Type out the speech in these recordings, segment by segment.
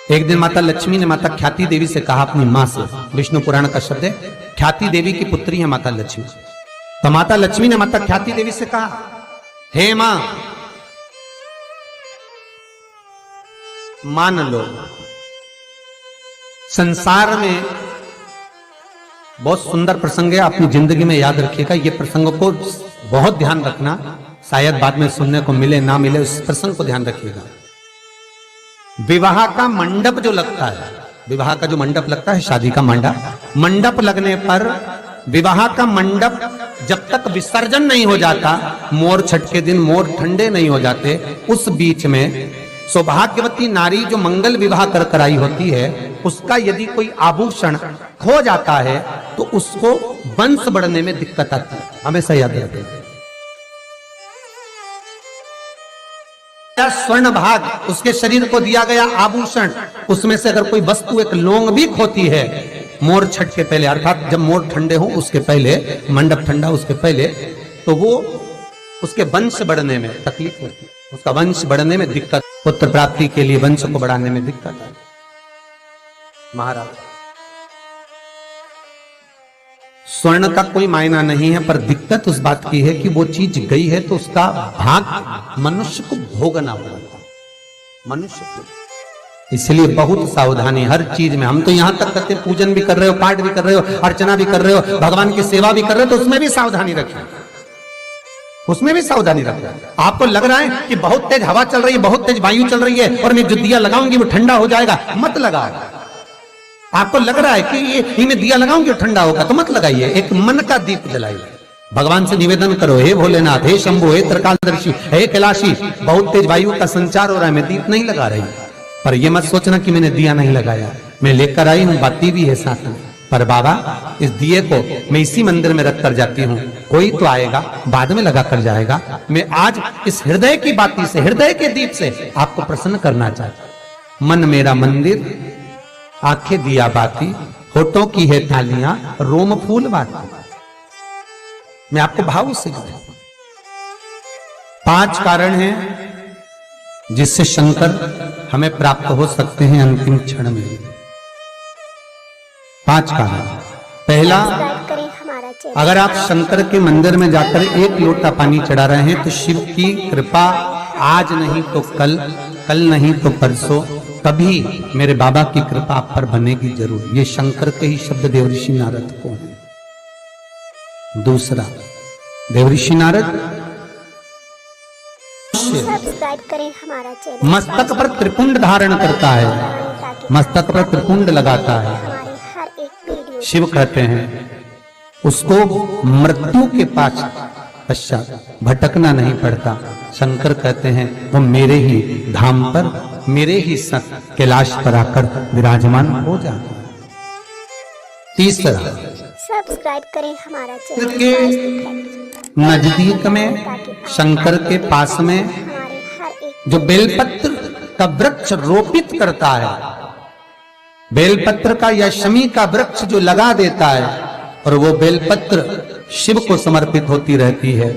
एक दिन माता लक्ष्मी ने माता ख्याति देवी से कहा अपनी मां से, विष्णु पुराण का शब्द है, ख्याति देवी की पुत्री है माता लक्ष्मी। तो माता लक्ष्मी ने माता ख्याति देवी से कहा, हे मां, मान लो संसार में बहुत सुंदर प्रसंग है, अपनी जिंदगी में याद रखिएगा। ये प्रसंग को बहुत ध्यान रखना, शायद बाद में सुनने को मिले ना मिले, उस प्रसंग को ध्यान रखिएगा। विवाह का मंडप जो लगता है, विवाह का जो मंडप लगता है, शादी का मंडप लगने पर विवाह का मंडप जब तक विसर्जन नहीं हो जाता, मोर छठ के दिन मोर ठंडे नहीं हो जाते, उस बीच में सौभाग्यवती नारी जो मंगल विवाह कर आई होती है, उसका यदि कोई आभूषण खो जाता है तो उसको वंश बढ़ने में दिक्कत आती है। हमेशा याद रखें। स्वर्ण भाग, उसके शरीर को दिया गया आभूषण, उसमें से अगर कोई वस्तु एक लौंग भी खोती है मोर छठ के पहले, अर्थात जब मोर ठंडे हो उसके पहले, मंडप ठंडा उसके पहले, तो वो उसके वंश बढ़ने में तकलीफ होती है, उसका वंश बढ़ने में दिक्कत, पुत्र प्राप्ति के लिए वंश को बढ़ाने में दिक्कत है। महाराज, स्वर्ण का कोई मायना नहीं है, पर दिक्कत उस बात की है कि वो चीज गई है तो उसका भाग मनुष्य को भोगना पड़ता, मनुष्य को। इसलिए बहुत सावधानी हर चीज में। हम तो यहां तक करते, पूजन भी कर रहे हो, पाठ भी कर रहे हो, अर्चना भी कर रहे हो, भगवान की सेवा भी कर रहे हो, तो उसमें भी सावधानी रखें, उसमें भी सावधानी रखें। आपको लग रहा है कि बहुत तेज हवा चल रही है, बहुत तेज वायु चल रही है और मैं जो दिया लगाऊंगी वो ठंडा हो जाएगा, मत लगाओ। आपको लग रहा है कि ये मैं दिया लगाऊंगी और ठंडा होगा, तो मत लगाइए। एक मन का दीप जलाइए, भगवान से निवेदन करो, हे भोलेनाथ, हे शंभु, हे त्रिकालदर्शी, हे कैलाशी, बहुत तेज वायु का संचार हो रहा है, मैं दीप नहीं लगा रही। पर ये मत सोचना कि मैंने दिया नहीं लगाया, मैं लेकर आई हूं, बाती भी है साथ में, पर बाबा इस दिए को मैं इसी मंदिर में रख कर जाती हूँ, कोई तो आएगा बाद में लगा कर जाएगा। मैं आज इस हृदय की बाती से, हृदय के दीप से आपको प्रसन्न करना चाहता हूं। मन मेरा मंदिर, आंखें दिया बाती, होठों की है तालियां, रोम फूल बाती। मैं आपको भाव से 5 कारण हैं जिससे शंकर हमें प्राप्त हो सकते हैं अंतिम क्षण में। 5 कारण। पहला, अगर आप शंकर के मंदिर में जाकर 1 लोटा पानी चढ़ा रहे हैं तो शिव की कृपा आज नहीं तो कल, कल नहीं तो परसों, कभी मेरे बाबा की कृपा आप पर बनेगी जरूर। ये शंकर के ही शब्द देवऋषि नारद को हैं। दूसरा, देवऋषि नारद सब्सक्राइब करें हमारा चैनल। मस्तक पर त्रिपुंड धारण करता है, मस्तक पर त्रिपुंड लगाता है। हर एक वीडियो शिव कहते हैं उसको मृत्यु के पश्चात भटकना नहीं पड़ता। शंकर कहते हैं वो मेरे ही धाम पर, मेरे ही संग कैलाश पर आकर विराजमान हो जाता है। तीसरा, सब्सक्राइब करें हमारा चैनल। के नजदीक में, शंकर के पास में जो बेलपत्र का वृक्ष रोपित करता है, बेलपत्र का या शमी का वृक्ष जो लगा देता है, और वो बेलपत्र शिव को समर्पित होती रहती है।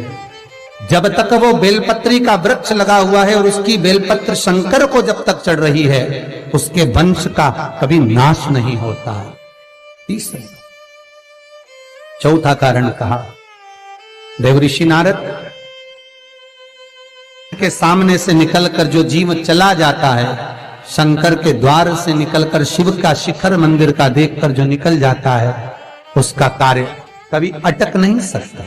जब तक वो बेलपत्री का वृक्ष लगा हुआ है और उसकी बेलपत्र शंकर को जब तक चढ़ रही है, उसके वंश का कभी नाश नहीं होता। तीसरा, चौथा कारण कहा, देवऋषि नारद के सामने से निकलकर जो जीव चला जाता है, शंकर के द्वार से निकलकर शिव का शिखर मंदिर का देखकर जो निकल जाता है, उसका कार्य कभी अटक नहीं सकता।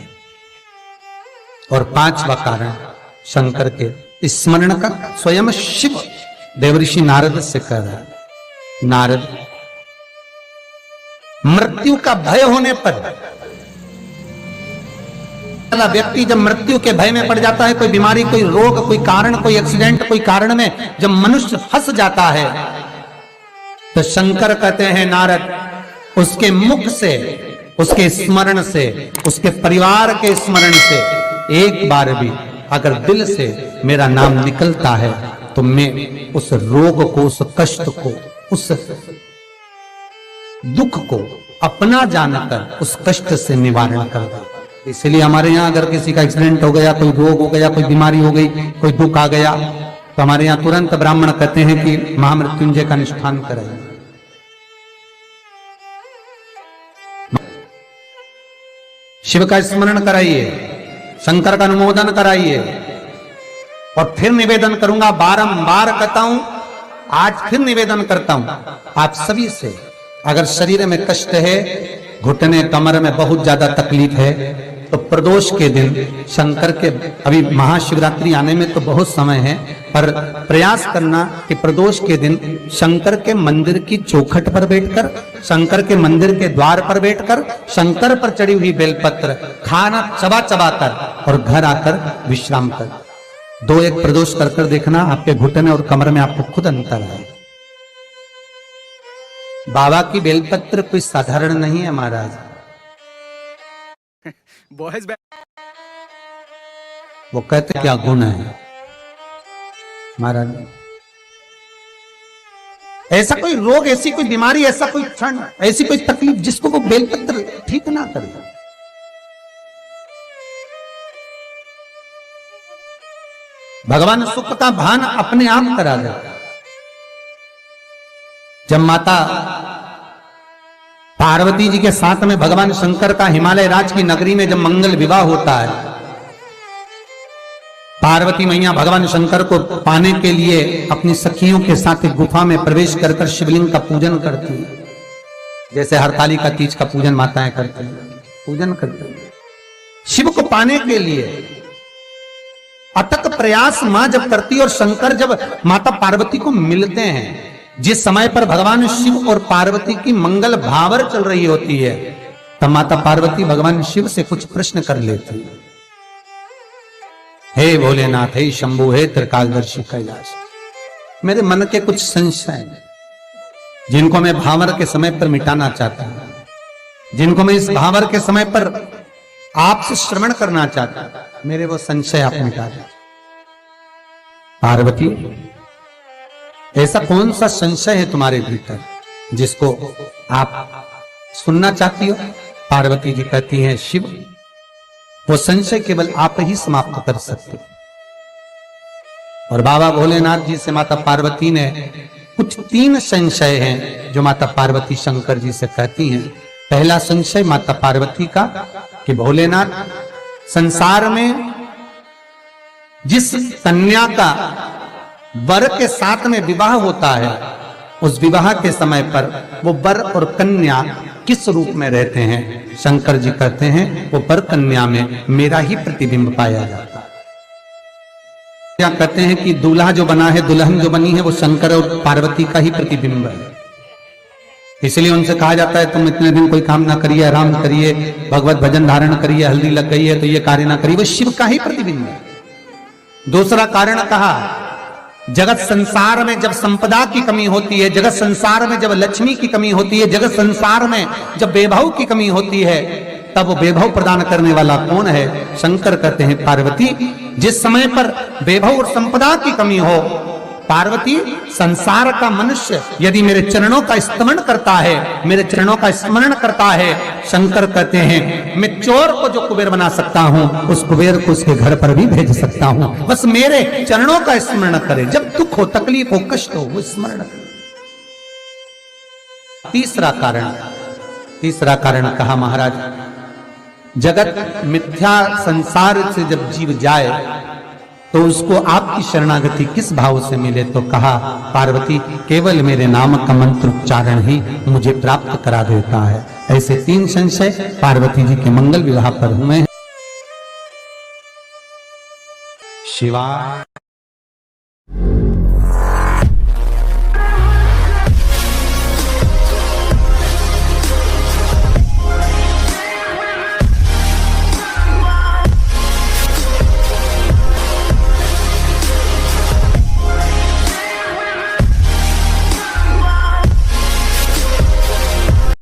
और 5वां कारण शंकर के स्मरण का स्वयं शिव देवऋषि नारद से कह रहा है, नारद, मृत्यु का भय होने पर व्यक्ति जब मृत्यु के भय में पड़ जाता है, कोई बीमारी, कोई रोग, कोई कारण, कोई एक्सीडेंट, कोई कारण में जब मनुष्य फंस जाता है, तो शंकर कहते हैं नारद, उसके मुख से, उसके स्मरण से, उसके परिवार के स्मरण से एक बार भी अगर दिल से मेरा नाम निकलता है तो मैं उस रोग को, उस कष्ट को, उस दुख को अपना जानकर उस कष्ट से निवारण कर दूं। इसलिए हमारे यहाँ अगर किसी का एक्सीडेंट हो गया, कोई रोग हो गया, कोई बीमारी हो गई, कोई दुख आ गया, तो हमारे यहां तुरंत ब्राह्मण कहते हैं कि महामृत्युंजय का अनुष्ठान करें। शिव का स्मरण कराइए, शंकर का अनुमोदन कराइए। और फिर निवेदन करूंगा, बारंबार कहता हूं, आज फिर निवेदन करता हूं आप सभी से, अगर शरीर में कष्ट है, घुटने कमर में बहुत ज्यादा तकलीफ है, तो प्रदोष के दिन शंकर के, अभी महाशिवरात्रि आने में तो बहुत समय है, पर प्रयास करना कि प्रदोष के दिन शंकर के मंदिर की चौखट पर बैठकर, शंकर के मंदिर के द्वार पर बैठकर, शंकर पर चढ़ी हुई बेलपत्र खाना चबा चबा कर और घर आकर विश्राम कर 2-1 प्रदोष कर कर देखना, आपके घुटने और कमर में आपको खुद अंतर है। बाबा की बेलपत्र कोई साधारण नहीं है महाराज। वो कहते क्या गुण है महाराज। ऐसा कोई रोग, ऐसी कोई बीमारी, ऐसा कोई क्षण, ऐसी कोई तकलीफ जिसको वो बेलपत्र ठीक ना करे। भगवान सुख का भान अपने आप करा देता। जब माता पार्वती जी के साथ में भगवान शंकर का हिमालय राज की नगरी में जब मंगल विवाह होता है, पार्वती मैया भगवान शंकर को पाने के लिए अपनी सखियों के साथ एक गुफा में प्रवेश कर कर शिवलिंग का पूजन करती है, जैसे हरतालिका तीज का पूजन माताएं करती हैं, पूजन करती है। शिव को पाने के लिए अथक प्रयास मां जब करती और शंकर जब माता पार्वती को मिलते हैं, जिस समय पर भगवान शिव और पार्वती की मंगल भावर चल रही होती है, तब माता पार्वती भगवान शिव से कुछ प्रश्न कर लेती है। हे भोलेनाथ, हे शंभु, हे त्रिकालदर्शी कैलाश, मेरे मन के कुछ संशय हैं जिनको मैं भावर के समय पर मिटाना चाहता हूं, जिनको मैं इस भावर के समय पर आपसे श्रवण करना चाहता हूं, मेरे वो संशय आप मिटा दें। पार्वती, ऐसा कौन सा संशय है तुम्हारे भीतर जिसको आप सुनना चाहती हो? पार्वती जी कहती हैं, शिव, वो संशय केवल आप ही समाप्त कर सकते हो। और बाबा भोलेनाथ जी से माता पार्वती ने कुछ 3 संशय हैं जो माता पार्वती शंकर जी से कहती हैं। पहला संशय माता पार्वती का कि भोलेनाथ, संसार में जिस कन्या का वर के साथ में विवाह होता है, उस विवाह के समय पर वो वर और कन्या किस रूप में रहते हैं? शंकर जी कहते हैं वो वर कन्या में मेरा ही प्रतिबिंब पाया जाता है। क्या कहते हैं कि दूल्हा जो बना है, दुल्हन जो बनी है, वो शंकर और पार्वती का ही प्रतिबिंब है। इसलिए उनसे कहा जाता है तुम इतने दिन कोई काम ना करिए, आराम करिए, भगवत भजन धारण करिए, हल्दी लग गई है तो ये कार्य ना करिए। वो शिव का ही प्रतिबिंब है। दूसरा कारण कहा, जगत संसार में जब संपदा की कमी होती है, जगत संसार में जब लक्ष्मी की कमी होती है, जगत संसार में जब वैभव की कमी होती है, तब वो वैभव प्रदान करने वाला कौन है? शंकर कहते हैं पार्वती, जिस समय पर वैभव और संपदा की कमी हो, पार्वती, संसार का मनुष्य यदि मेरे चरणों का स्मरण करता है, मेरे चरणों का स्मरण करता है, शंकर कहते हैं मैं चोर को जो कुबेर बना सकता हूं, उस कुबेर को उसके घर पर भी भेज सकता हूं, बस मेरे चरणों का स्मरण करे। जब दुख हो, तकलीफ हो, कष्ट हो, वो स्मरण करे। तीसरा कारण कहा महाराज, जगत मिथ्या संसार से जब जीव जाए तो उसको आपकी शरणागति किस भाव से मिले? तो कहा पार्वती, केवल मेरे नाम का मंत्र उच्चारण ही मुझे प्राप्त करा देता है। ऐसे 3 संशय पार्वती जी के मंगल विवाह पर हुए हैं। शिवा